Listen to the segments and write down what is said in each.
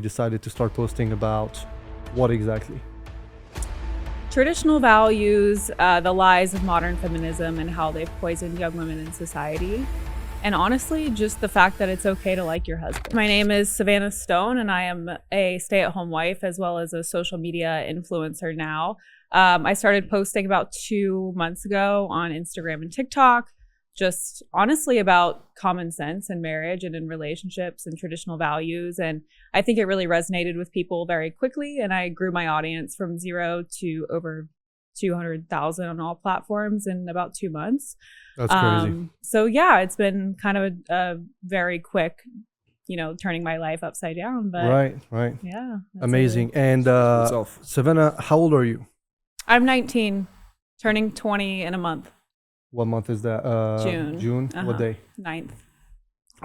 you decided to start posting about what exactly? Traditional values, the lies of modern feminism and how they've poisoned young women in society. And honestly, just the fact that it's okay to like your husband. My name is Savanna Stone, and I am a stay-at-home wife as well as a social media influencer now. I started posting about 2 months ago on Instagram and TikTok, just honestly about common sense in marriage and in relationships and traditional values. And I think it really resonated with people very quickly. And I grew my audience from 0 to over 200,000 on all platforms in about 2 months. That's crazy. So yeah, it's been kind of a very quick, turning my life upside down. But Right. yeah. Amazing. And Savannah, how old are you? I'm 19, turning 20 in a month. What month is that? June? What day? 9th.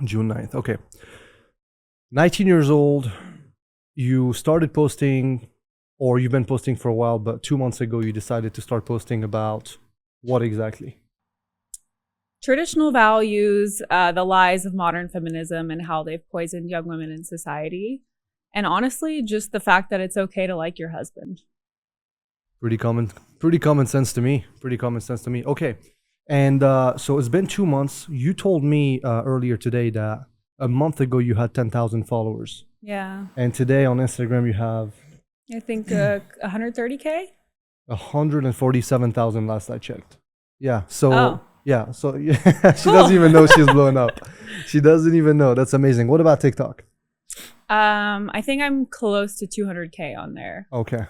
June 9th. Okay. 19 years old. You started posting, or you've been posting for a while, but 2 months ago you decided to start posting about what exactly? Traditional values, the lies of modern feminism and how they've poisoned young women in society. And honestly, just the fact that it's okay to like your husband. Pretty common sense to me. Okay. And so it's been 2 months. You told me earlier today that a month ago you had 10,000 followers. Yeah. And today on Instagram you have, I think 130K? 147,000 last I checked. Yeah. So So yeah, she Cool. doesn't even know she's blowing up. She doesn't even know. That's amazing. What about TikTok? I think I'm close to 200K on there. Okay.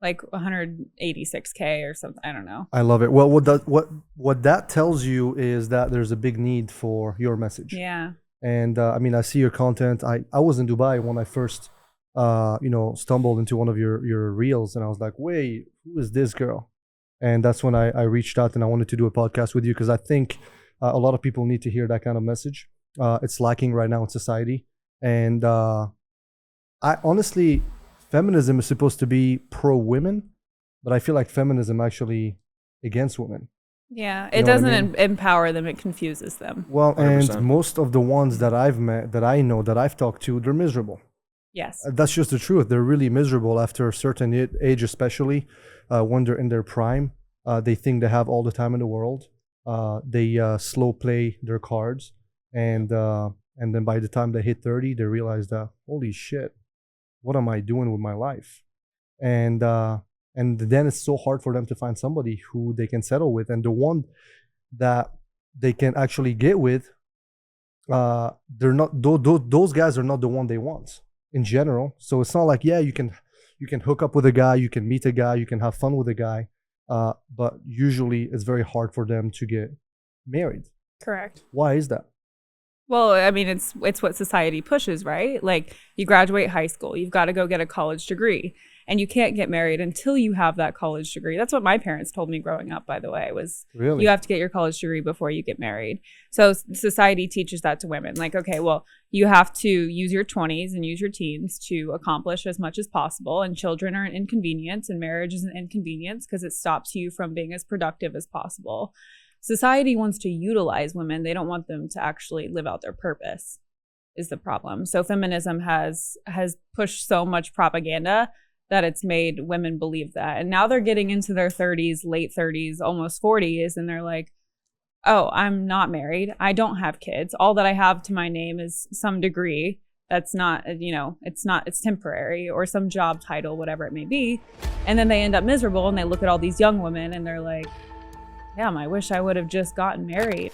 Like 186K or something. I don't know. I love it. Well, what that tells you is that there's a big need for your message. Yeah. And I mean, I see your content. I was in Dubai when I first, stumbled into one of your reels, and I was like, wait, who is this girl? And that's when I reached out and I wanted to do a podcast with you, because I think a lot of people need to hear that kind of message. It's lacking right now in society. And I honestly, feminism is supposed to be pro-women, but I feel like feminism actually against women. Yeah, it doesn't empower them, it confuses them. Well, 100%. and most of the ones that I've met, that I know, that I've talked to, they're miserable. Yes. That's just the truth. They're really miserable after a certain age, especially when they're in their prime. They think they have all the time in the world. They slow play their cards. And then by the time they hit 30, they realize that, holy shit, what am I doing with my life? And then it's so hard for them to find somebody who they can settle with. And the one that they can actually get with, they're not, those guys are not the one they want in general. So it's not like, yeah, you can hook up with a guy, you can meet a guy, you can have fun with a guy. But usually it's very hard for them to get married. Correct. Why is that? Well, I mean, it's what society pushes, right? Like, you graduate high school, you've got to go get a college degree, and you can't get married until you have that college degree. That's what my parents told me growing up, by the way, was Really? you have to get your college degree before you get married. So society teaches that to women. Like, okay, well, you have to use your 20s and use your teens to accomplish as much as possible. And children are an inconvenience, and marriage is an inconvenience because it stops you from being as productive as possible. Society wants to utilize women. They don't want them to actually live out their purpose, is the problem. So feminism has pushed so much propaganda that it's made women believe that. And now they're getting into their 30s, late 30s, almost 40s, and they're like, oh, I'm not married. I don't have kids. All that I have to my name is some degree that's not, it's temporary, or some job title, whatever it may be. And then they end up miserable, and they look at all these young women and they're like, damn, I wish I would have just gotten married.